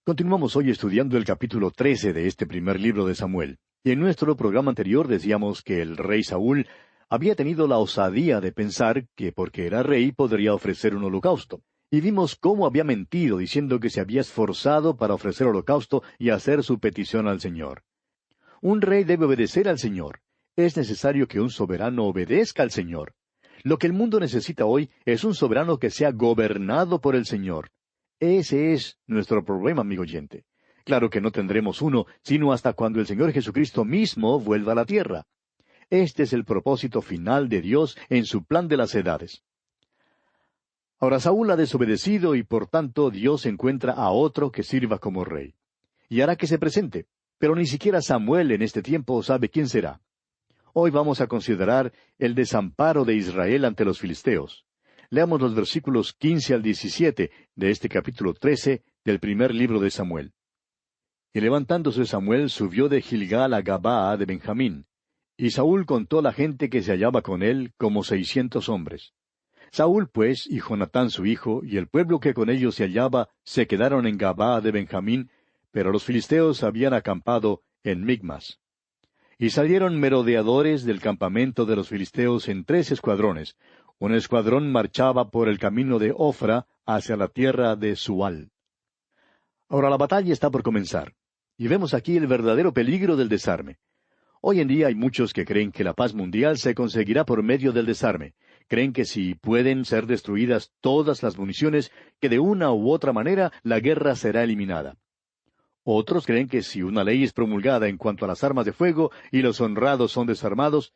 Continuamos hoy estudiando el capítulo 13 de este primer libro de Samuel. Y en nuestro programa anterior decíamos que el rey Saúl había tenido la osadía de pensar que porque era rey podría ofrecer un holocausto. Y vimos cómo había mentido diciendo que se había esforzado para ofrecer holocausto y hacer su petición al Señor. Un rey debe obedecer al Señor. Es necesario que un soberano obedezca al Señor. Lo que el mundo necesita hoy es un soberano que sea gobernado por el Señor. Ese es nuestro problema, amigo oyente. Claro que no tendremos uno, sino hasta cuando el Señor Jesucristo mismo vuelva a la tierra. Este es el propósito final de Dios en su plan de las edades. Ahora Saúl ha desobedecido y por tanto Dios encuentra a otro que sirva como rey. Y hará que se presente, pero ni siquiera Samuel en este tiempo sabe quién será. Hoy vamos a considerar el desamparo de Israel ante los filisteos. Leamos los versículos 15 al 17 de este capítulo 13 del primer libro de Samuel. Y levantándose Samuel subió de Gilgal a Gabaa de Benjamín. Y Saúl contó la gente que se hallaba con él, como 600 hombres. Saúl, pues, y Jonatán su hijo, y el pueblo que con ellos se hallaba, se quedaron en Gabaa de Benjamín, pero los filisteos habían acampado en Migmas. Y salieron merodeadores del campamento de los filisteos en 3 escuadrones. Un escuadrón marchaba por el camino de Ofra hacia la tierra de Sual. Ahora la batalla está por comenzar, y vemos aquí el verdadero peligro del desarme. Hoy en día hay muchos que creen que la paz mundial se conseguirá por medio del desarme. Creen que si pueden ser destruidas todas las municiones, que de una u otra manera la guerra será eliminada. Otros creen que si una ley es promulgada en cuanto a las armas de fuego y los honrados son desarmados,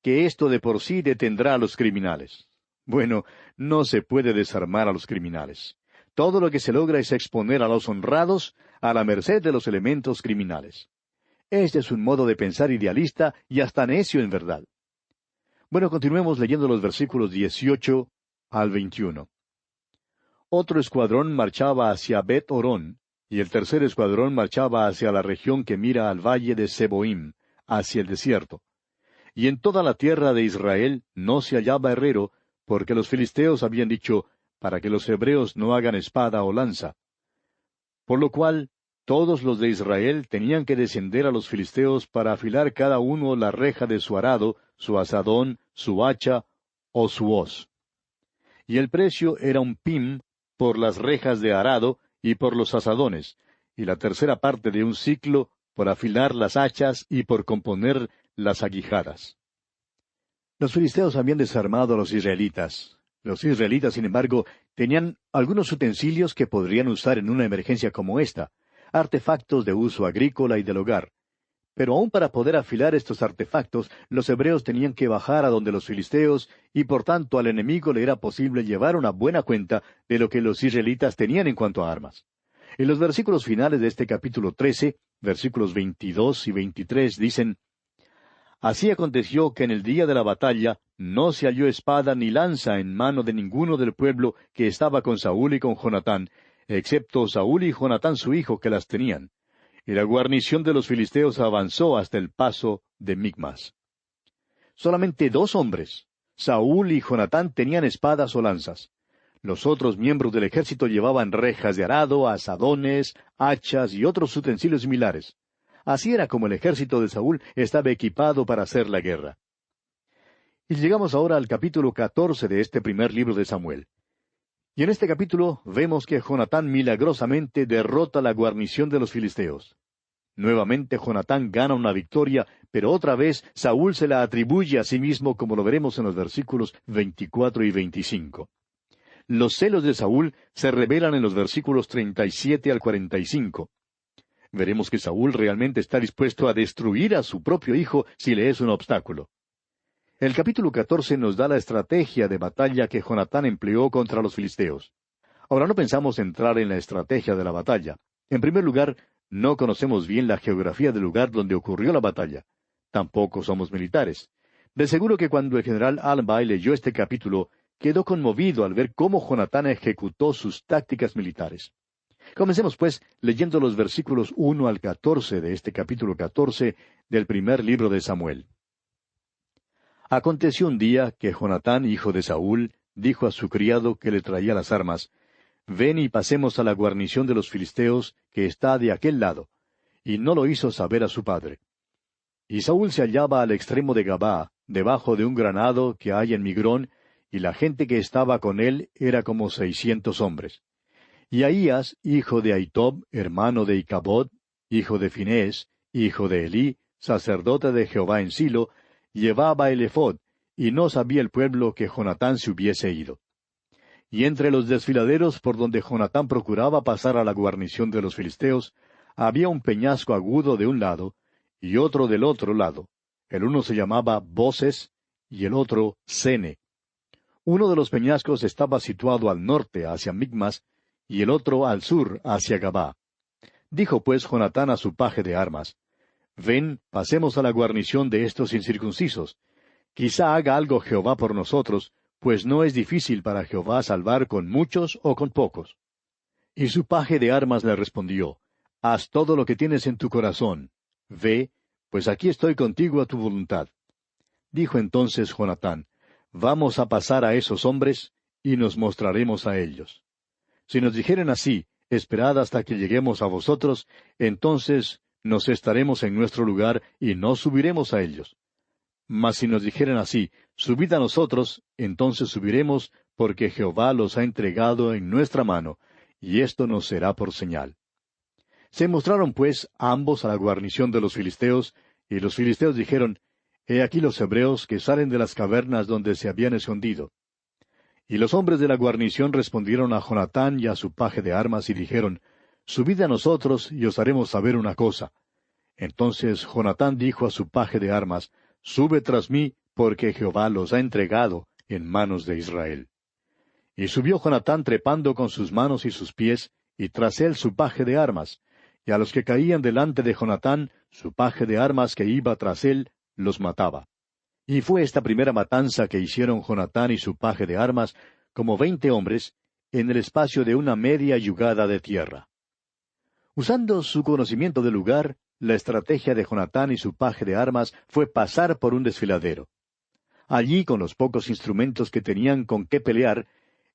que esto de por sí detendrá a los criminales. Bueno, no se puede desarmar a los criminales. Todo lo que se logra es exponer a los honrados a la merced de los elementos criminales. Este es un modo de pensar idealista y hasta necio en verdad. Bueno, continuemos leyendo los versículos 18 al 21. Otro escuadrón marchaba hacia Bet-Horón, y el tercer escuadrón marchaba hacia la región que mira al valle de Seboim, hacia el desierto. Y en toda la tierra de Israel no se hallaba herrero, porque los filisteos habían dicho, para que los hebreos no hagan espada o lanza. Por lo cual, todos los de Israel tenían que descender a los filisteos para afilar cada uno la reja de su arado, su azadón, su hacha o su hoz. Y el precio era un pim por las rejas de arado y por los azadones, y la tercera parte de un siclo por afilar las hachas y por componer las aguijadas. Los filisteos habían desarmado a los israelitas. Los israelitas, sin embargo, tenían algunos utensilios que podrían usar en una emergencia como esta, artefactos de uso agrícola y del hogar. Pero aun para poder afilar estos artefactos, los hebreos tenían que bajar a donde los filisteos, y por tanto al enemigo le era posible llevar una buena cuenta de lo que los israelitas tenían en cuanto a armas. En los versículos finales de este capítulo 13, versículos 22 y 23 dicen, Así aconteció que en el día de la batalla no se halló espada ni lanza en mano de ninguno del pueblo que estaba con Saúl y con Jonatán, excepto Saúl y Jonatán su hijo que las tenían. Y la guarnición de los filisteos avanzó hasta el paso de Migmas. Solamente 2 hombres, Saúl y Jonatán, tenían espadas o lanzas. Los otros miembros del ejército llevaban rejas de arado, azadones, hachas y otros utensilios similares. Así era como el ejército de Saúl estaba equipado para hacer la guerra. Y llegamos ahora al capítulo 14 de este primer libro de Samuel. Y en este capítulo vemos que Jonatán milagrosamente derrota la guarnición de los filisteos. Nuevamente Jonatán gana una victoria, pero otra vez Saúl se la atribuye a sí mismo, como lo veremos en los versículos 24 y 25. Los celos de Saúl se revelan en los versículos 37 al 45. Veremos que Saúl realmente está dispuesto a destruir a su propio hijo si le es un obstáculo. El capítulo 14 nos da la estrategia de batalla que Jonatán empleó contra los filisteos. Ahora no pensamos entrar en la estrategia de la batalla. En primer lugar, no conocemos bien la geografía del lugar donde ocurrió la batalla. Tampoco somos militares. De seguro que cuando el general Alby leyó este capítulo, quedó conmovido al ver cómo Jonatán ejecutó sus tácticas militares. Comencemos, pues, leyendo los versículos 1 al 14 de este capítulo 14 del primer libro de Samuel. Aconteció un día que Jonatán, hijo de Saúl, dijo a su criado que le traía las armas, ven y pasemos a la guarnición de los filisteos, que está de aquel lado. Y no lo hizo saber a su padre. Y Saúl se hallaba al extremo de Gabaa, debajo de un granado que hay en Migrón, y la gente que estaba con él era como 600 hombres. Y Ahías, hijo de Ahitob, hermano de Icabod, hijo de Finés, hijo de Elí, sacerdote de Jehová en Silo, llevaba el ephod, y no sabía el pueblo que Jonatán se hubiese ido. Y entre los desfiladeros por donde Jonatán procuraba pasar a la guarnición de los filisteos, había un peñasco agudo de un lado, y otro del otro lado. El uno se llamaba Boses, y el otro Sene. Uno de los peñascos estaba situado al norte, hacia Micmas, y el otro al sur, hacia Gabá. Dijo pues Jonatán a su paje de armas, Ven, pasemos a la guarnición de estos incircuncisos. Quizá haga algo Jehová por nosotros, pues no es difícil para Jehová salvar con muchos o con pocos. Y su paje de armas le respondió, Haz todo lo que tienes en tu corazón. Ve, pues aquí estoy contigo a tu voluntad. Dijo entonces Jonatán, Vamos a pasar a esos hombres, y nos mostraremos a ellos. Si nos dijeren así, esperad hasta que lleguemos a vosotros, entonces nos estaremos en nuestro lugar y no subiremos a ellos. Mas si nos dijeren así, subid a nosotros, entonces subiremos, porque Jehová los ha entregado en nuestra mano, y esto nos será por señal. Se mostraron pues ambos a la guarnición de los filisteos, y los filisteos dijeron, He aquí los hebreos que salen de las cavernas donde se habían escondido. Y los hombres de la guarnición respondieron a Jonatán y a su paje de armas y dijeron, Subid a nosotros y os haremos saber una cosa. Entonces Jonatán dijo a su paje de armas, Sube tras mí, porque Jehová los ha entregado en manos de Israel. Y subió Jonatán trepando con sus manos y sus pies, y tras él su paje de armas. Y a los que caían delante de Jonatán, su paje de armas que iba tras él, los mataba. Y fue esta primera matanza que hicieron Jonatán y su paje de armas, como 20 hombres, en el espacio de una media yugada de tierra. Usando su conocimiento del lugar, la estrategia de Jonatán y su paje de armas fue pasar por un desfiladero. Allí, con los pocos instrumentos que tenían con qué pelear,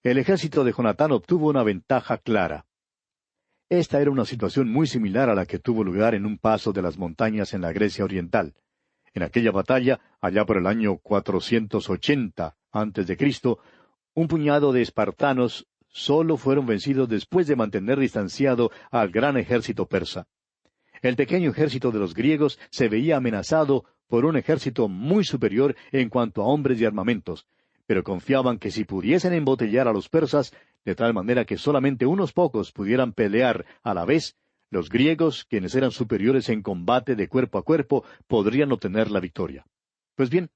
el ejército de Jonatán obtuvo una ventaja clara. Esta era una situación muy similar a la que tuvo lugar en un paso de las montañas en la Grecia oriental. En aquella batalla, allá por el año 480 a.C., un puñado de espartanos solo fueron vencidos después de mantener distanciado al gran ejército persa. El pequeño ejército de los griegos se veía amenazado por un ejército muy superior en cuanto a hombres y armamentos, pero confiaban que si pudiesen embotellar a los persas, de tal manera que solamente unos pocos pudieran pelear a la vez, los griegos, quienes eran superiores en combate de cuerpo a cuerpo, podrían obtener la victoria. Pues bien,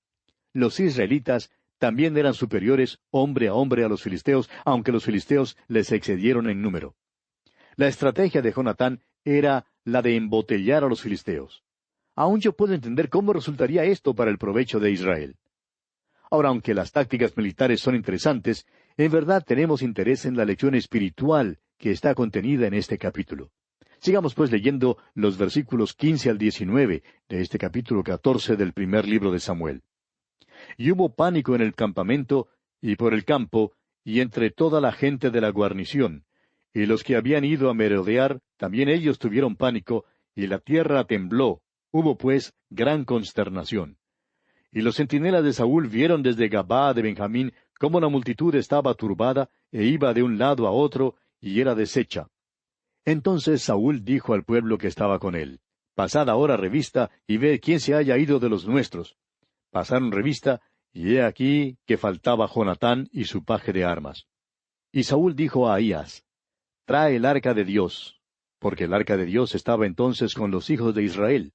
los israelitas también eran superiores hombre a hombre a los filisteos, aunque los filisteos les excedieron en número. La estrategia de Jonatán era la de embotellar a los filisteos. Aún yo puedo entender cómo resultaría esto para el provecho de Israel. Ahora, aunque las tácticas militares son interesantes, en verdad tenemos interés en la lección espiritual que está contenida en este capítulo. Sigamos pues leyendo los versículos 15 al 19 de este capítulo 14 del primer libro de Samuel. Y hubo pánico en el campamento y por el campo y entre toda la gente de la guarnición, y los que habían ido a merodear, también ellos tuvieron pánico, y la tierra tembló, hubo pues gran consternación. Y los centinelas de Saúl vieron desde Gabaa de Benjamín cómo la multitud estaba turbada, e iba de un lado a otro, y era deshecha. Entonces Saúl dijo al pueblo que estaba con él, Pasad ahora revista, y ved quién se haya ido de los nuestros. Pasaron revista, y he aquí que faltaba Jonatán y su paje de armas. Y Saúl dijo a Ahías, Trae el arca de Dios, porque el arca de Dios estaba entonces con los hijos de Israel.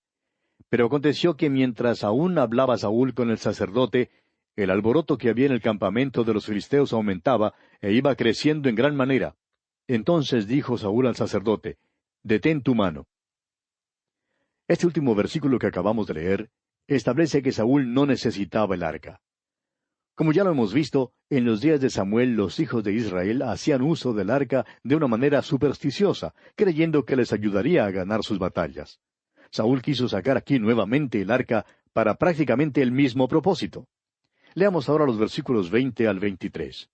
Pero aconteció que mientras aún hablaba Saúl con el sacerdote, el alboroto que había en el campamento de los filisteos aumentaba, e iba creciendo en gran manera. Entonces dijo Saúl al sacerdote, Detén tu mano. Este último versículo que acabamos de leer establece que Saúl no necesitaba el arca. Como ya lo hemos visto, en los días de Samuel los hijos de Israel hacían uso del arca de una manera supersticiosa, creyendo que les ayudaría a ganar sus batallas. Saúl quiso sacar aquí nuevamente el arca para prácticamente el mismo propósito. Leamos ahora los versículos 20 al 23.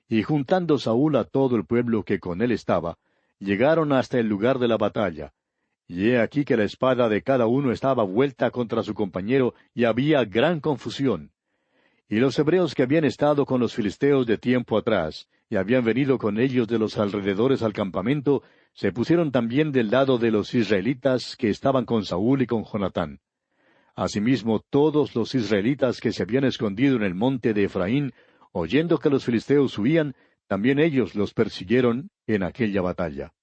Y juntando Saúl a todo el pueblo que con él estaba, llegaron hasta el lugar de la batalla. Y he aquí que la espada de cada uno estaba vuelta contra su compañero, y había gran confusión. Y los hebreos que habían estado con los filisteos de tiempo atrás, y habían venido con ellos de los alrededores al campamento, se pusieron también del lado de los israelitas que estaban con Saúl y con Jonatán. Asimismo, todos los israelitas que se habían escondido en el monte de Efraín, oyendo que los filisteos huían, también ellos los persiguieron en aquella batalla.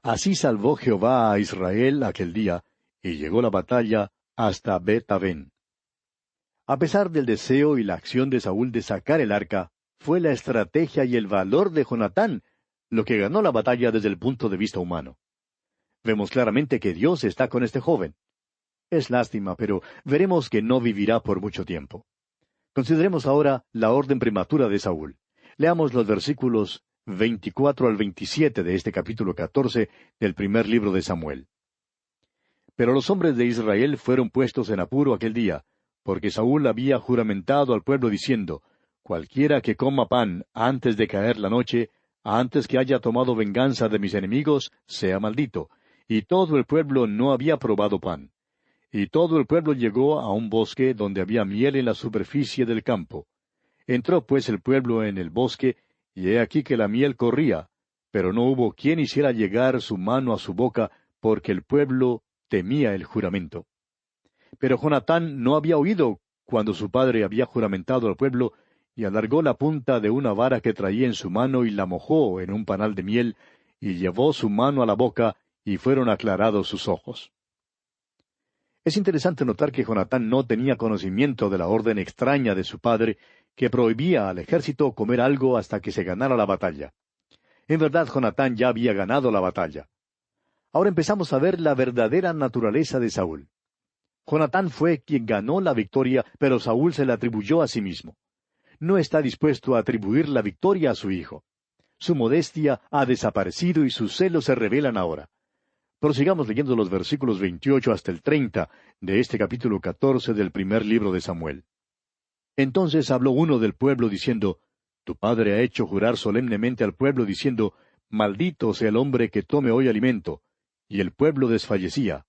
Así salvó Jehová a Israel aquel día, y llegó la batalla hasta Bet-aven. A pesar del deseo y la acción de Saúl de sacar el arca, fue la estrategia y el valor de Jonatán lo que ganó la batalla desde el punto de vista humano. Vemos claramente que Dios está con este joven. Es lástima, pero veremos que no vivirá por mucho tiempo. Consideremos ahora la orden prematura de Saúl. Leamos los versículos 24 al 27 de este capítulo 14 del primer libro de Samuel. Pero los hombres de Israel fueron puestos en apuro aquel día, porque Saúl había juramentado al pueblo diciendo, cualquiera que coma pan antes de caer la noche, antes que haya tomado venganza de mis enemigos, sea maldito. Y todo el pueblo no había probado pan. Y todo el pueblo llegó a un bosque donde había miel en la superficie del campo. Entró pues el pueblo en el bosque, y he aquí que la miel corría, pero no hubo quien hiciera llegar su mano a su boca, porque el pueblo temía el juramento. Pero Jonatán no había oído cuando su padre había juramentado al pueblo, y alargó la punta de una vara que traía en su mano y la mojó en un panal de miel, y llevó su mano a la boca, y fueron aclarados sus ojos. Es interesante notar que Jonatán no tenía conocimiento de la orden extraña de su padre, que prohibía al ejército comer algo hasta que se ganara la batalla. En verdad, Jonatán ya había ganado la batalla. Ahora empezamos a ver la verdadera naturaleza de Saúl. Jonatán fue quien ganó la victoria, pero Saúl se la atribuyó a sí mismo. No está dispuesto a atribuir la victoria a su hijo. Su modestia ha desaparecido y sus celos se revelan ahora. Prosigamos leyendo los versículos 28 hasta el 30 de este capítulo 14 del primer libro de Samuel. Entonces habló uno del pueblo diciendo, Tu padre ha hecho jurar solemnemente al pueblo diciendo, Maldito sea el hombre que tome hoy alimento. Y el pueblo desfallecía.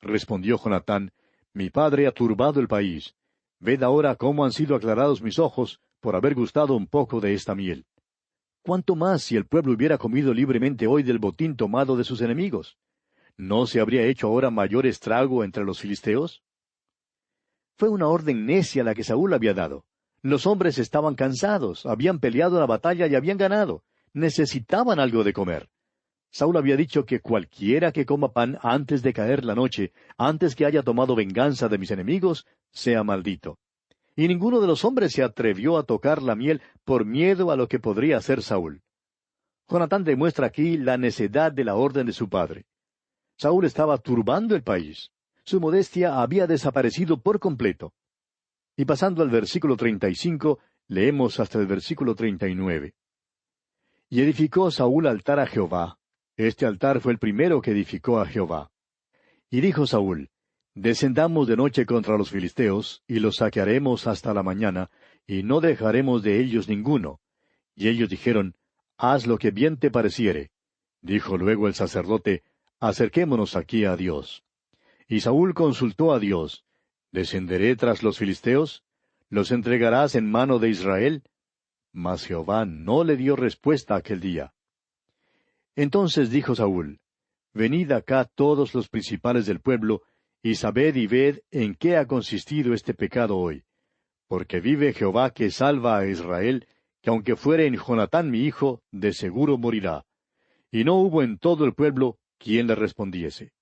Respondió Jonatán, Mi padre ha turbado el país. Ved ahora cómo han sido aclarados mis ojos por haber gustado un poco de esta miel. ¿Cuánto más si el pueblo hubiera comido libremente hoy del botín tomado de sus enemigos? ¿No se habría hecho ahora mayor estrago entre los filisteos? Fue una orden necia la que Saúl había dado. Los hombres estaban cansados, habían peleado la batalla y habían ganado. Necesitaban algo de comer. Saúl había dicho que cualquiera que coma pan antes de caer la noche, antes que haya tomado venganza de mis enemigos, sea maldito. Y ninguno de los hombres se atrevió a tocar la miel por miedo a lo que podría hacer Saúl. Jonatán demuestra aquí la necedad de la orden de su padre. Saúl estaba turbando el país. Su modestia había desaparecido por completo. Y pasando al versículo 35, leemos hasta el versículo 39. Y edificó Saúl altar a Jehová. Este altar fue el primero que edificó a Jehová. Y dijo Saúl, Descendamos de noche contra los filisteos, y los saquearemos hasta la mañana, y no dejaremos de ellos ninguno. Y ellos dijeron, Haz lo que bien te pareciere. Dijo luego el sacerdote, Acerquémonos aquí a Dios. Y Saúl consultó a Dios, ¿Descenderé tras los filisteos? ¿Los entregarás en mano de Israel? Mas Jehová no le dio respuesta aquel día. Entonces dijo Saúl, Venid acá todos los principales del pueblo, y sabed y ved en qué ha consistido este pecado hoy. Porque vive Jehová que salva a Israel, que aunque fuere en Jonatán mi hijo, de seguro morirá. Y no hubo en todo el pueblo quien le respondiese.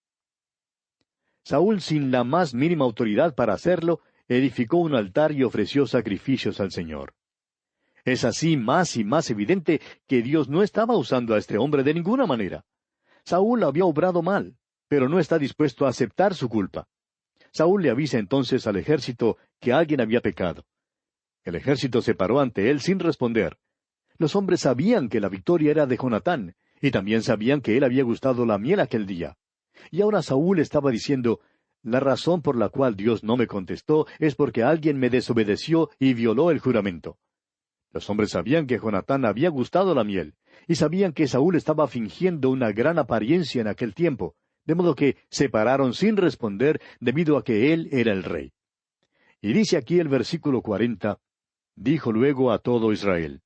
Saúl, sin la más mínima autoridad para hacerlo, edificó un altar y ofreció sacrificios al Señor. Es así más y más evidente que Dios no estaba usando a este hombre de ninguna manera. Saúl había obrado mal, pero no está dispuesto a aceptar su culpa. Saúl le avisa entonces al ejército que alguien había pecado. El ejército se paró ante él sin responder. Los hombres sabían que la victoria era de Jonatán, y también sabían que él había gustado la miel aquel día. Y ahora Saúl estaba diciendo, la razón por la cual Dios no me contestó es porque alguien me desobedeció y violó el juramento. Los hombres sabían que Jonatán había gustado la miel, y sabían que Saúl estaba fingiendo una gran apariencia en aquel tiempo, de modo que se pararon sin responder debido a que él era el rey. Y dice aquí el versículo 40, dijo luego a todo Israel,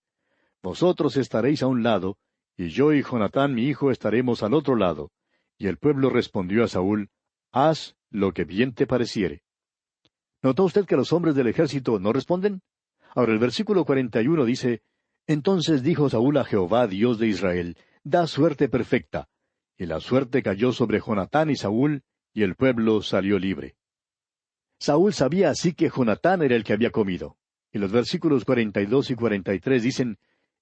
vosotros estaréis a un lado, y yo y Jonatán mi hijo estaremos al otro lado. Y el pueblo respondió a Saúl, haz lo que bien te pareciere. ¿Notó usted que los hombres del ejército no responden? Ahora el versículo 41 dice, entonces dijo Saúl a Jehová, Dios de Israel, da suerte perfecta. Y la suerte cayó sobre Jonatán y Saúl, y el pueblo salió libre. Saúl sabía así que Jonatán era el que había comido. Y los versículos 42 y 43 dicen,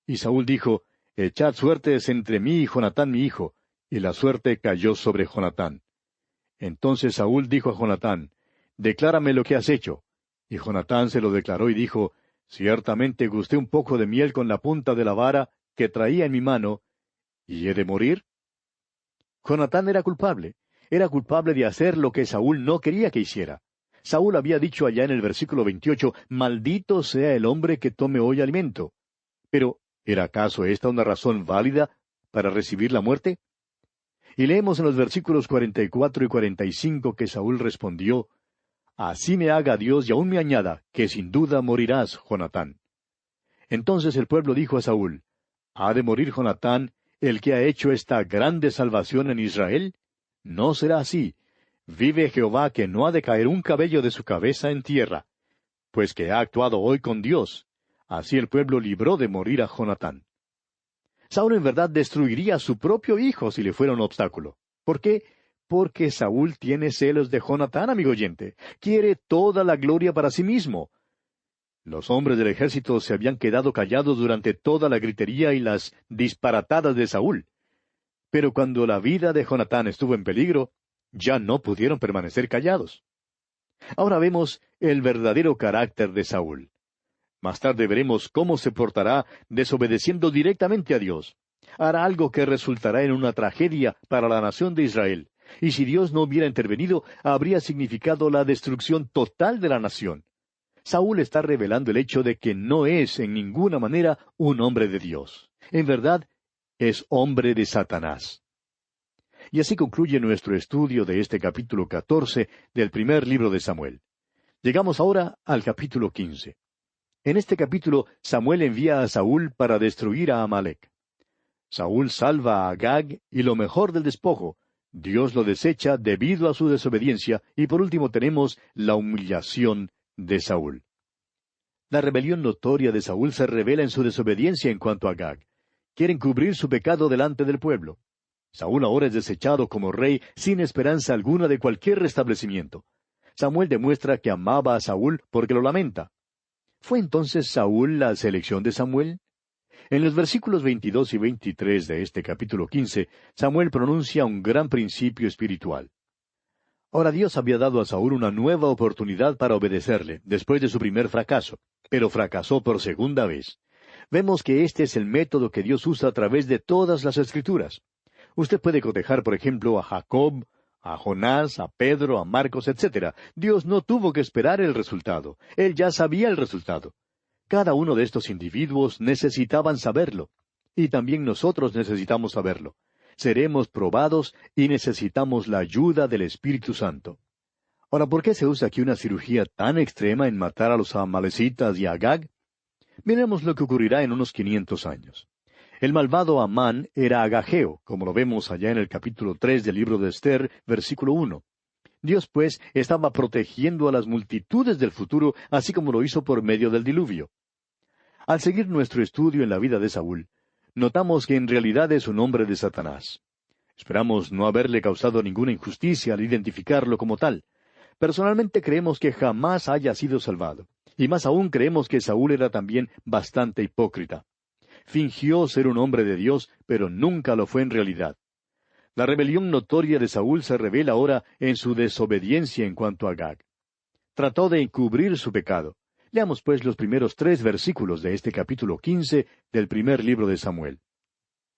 y Saúl dijo, echad suertes entre mí y Jonatán mi hijo, y la suerte cayó sobre Jonatán. Entonces Saúl dijo a Jonatán, declárame lo que has hecho. Y Jonatán se lo declaró y dijo, ciertamente gusté un poco de miel con la punta de la vara que traía en mi mano, ¿y he de morir? Jonatán era culpable de hacer lo que Saúl no quería que hiciera. Saúl había dicho allá en el versículo 28, maldito sea el hombre que tome hoy alimento. Pero, ¿era acaso esta una razón válida para recibir la muerte? Y leemos en los versículos 44 y 45 que Saúl respondió, así me haga Dios y aún me añada, que sin duda morirás, Jonatán. Entonces el pueblo dijo a Saúl, ¿ha de morir Jonatán, el que ha hecho esta grande salvación en Israel? No será así. Vive Jehová que no ha de caer un cabello de su cabeza en tierra, pues que ha actuado hoy con Dios. Así el pueblo libró de morir a Jonatán. Saúl en verdad destruiría a su propio hijo si le fuera un obstáculo. ¿Por qué? Porque Saúl tiene celos de Jonatán, amigo oyente. Quiere toda la gloria para sí mismo. Los hombres del ejército se habían quedado callados durante toda la gritería y las disparatadas de Saúl. Pero cuando la vida de Jonatán estuvo en peligro, ya no pudieron permanecer callados. Ahora vemos el verdadero carácter de Saúl. Más tarde veremos cómo se portará desobedeciendo directamente a Dios. Hará algo que resultará en una tragedia para la nación de Israel. Y si Dios no hubiera intervenido, habría significado la destrucción total de la nación. Saúl está revelando el hecho de que no es en ninguna manera un hombre de Dios. En verdad, es hombre de Satanás. Y así concluye nuestro estudio de este capítulo 14 del primer libro de Samuel. Llegamos ahora al capítulo 15. En este capítulo, Samuel envía a Saúl para destruir a Amalec. Saúl salva a Agag y lo mejor del despojo. Dios lo desecha debido a su desobediencia, y por último tenemos la humillación de Saúl. La rebelión notoria de Saúl se revela en su desobediencia en cuanto a Agag. Quieren cubrir su pecado delante del pueblo. Saúl ahora es desechado como rey sin esperanza alguna de cualquier restablecimiento. Samuel demuestra que amaba a Saúl porque lo lamenta. ¿Fue entonces Saúl la selección de Samuel? En los versículos 22 y 23 de este capítulo 15, Samuel pronuncia un gran principio espiritual. Ahora Dios había dado a Saúl una nueva oportunidad para obedecerle, después de su primer fracaso, pero fracasó por segunda vez. Vemos que este es el método que Dios usa a través de todas las Escrituras. Usted puede cotejar, por ejemplo, a Jacob, a Jonás, a Pedro, a Marcos, etc. Dios no tuvo que esperar el resultado. Él ya sabía el resultado. Cada uno de estos individuos necesitaban saberlo. Y también nosotros necesitamos saberlo. Seremos probados y necesitamos la ayuda del Espíritu Santo. Ahora, ¿por qué se usa aquí una cirugía tan extrema en matar a los amalecitas y a Agag? Miremos lo que ocurrirá en unos 500 años. El malvado Amán era agageo, como lo vemos allá en el capítulo 3 del libro de Esther, versículo 1. Dios, pues, estaba protegiendo a las multitudes del futuro, así como lo hizo por medio del diluvio. Al seguir nuestro estudio en la vida de Saúl, notamos que en realidad es un hombre de Satanás. Esperamos no haberle causado ninguna injusticia al identificarlo como tal. Personalmente creemos que jamás haya sido salvado, y más aún creemos que Saúl era también bastante hipócrita. Fingió ser un hombre de Dios, pero nunca lo fue en realidad. La rebelión notoria de Saúl se revela ahora en su desobediencia en cuanto a Agag. Trató de encubrir su pecado. Leamos pues los primeros 3 versículos de este capítulo 15 del primer libro de Samuel.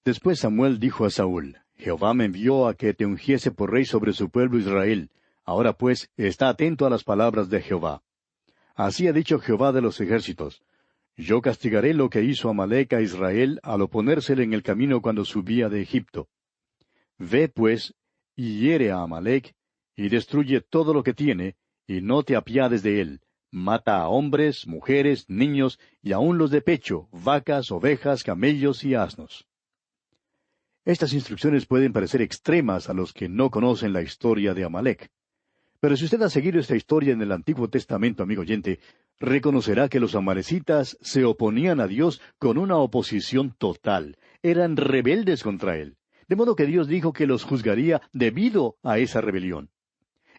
Después Samuel dijo a Saúl, Jehová me envió a que te ungiese por rey sobre su pueblo Israel. Ahora pues, está atento a las palabras de Jehová. Así ha dicho Jehová de los ejércitos. Yo castigaré lo que hizo Amalec a Israel al oponérsele en el camino cuando subía de Egipto. Ve, pues, y hiere a Amalec, y destruye todo lo que tiene, y no te apiades de él. Mata a hombres, mujeres, niños, y aun los de pecho, vacas, ovejas, camellos y asnos. Estas instrucciones pueden parecer extremas a los que no conocen la historia de Amalec. Pero si usted ha seguido esta historia en el Antiguo Testamento, amigo oyente, reconocerá que los amalecitas se oponían a Dios con una oposición total. Eran rebeldes contra Él. De modo que Dios dijo que los juzgaría debido a esa rebelión.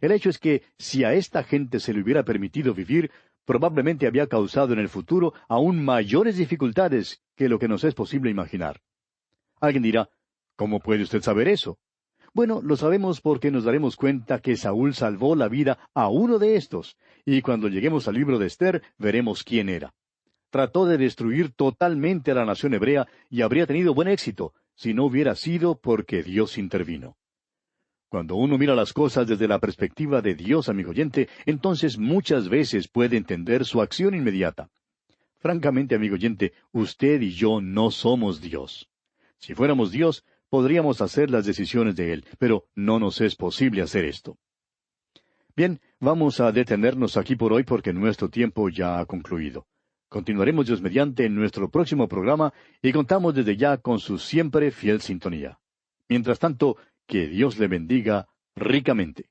El hecho es que si a esta gente se le hubiera permitido vivir, probablemente había causado en el futuro aún mayores dificultades que lo que nos es posible imaginar. Alguien dirá, ¿cómo puede usted saber eso? Bueno, lo sabemos porque nos daremos cuenta que Saúl salvó la vida a uno de estos, y cuando lleguemos al libro de Esther veremos quién era. Trató de destruir totalmente a la nación hebrea y habría tenido buen éxito si no hubiera sido porque Dios intervino. Cuando uno mira las cosas desde la perspectiva de Dios, amigo oyente, entonces muchas veces puede entender su acción inmediata. Francamente, amigo oyente, usted y yo no somos Dios. Si fuéramos Dios, podríamos hacer las decisiones de Él, pero no nos es posible hacer esto. Bien, vamos a detenernos aquí por hoy porque nuestro tiempo ya ha concluido. Continuaremos Dios mediante en nuestro próximo programa y contamos desde ya con su siempre fiel sintonía. Mientras tanto, que Dios le bendiga ricamente.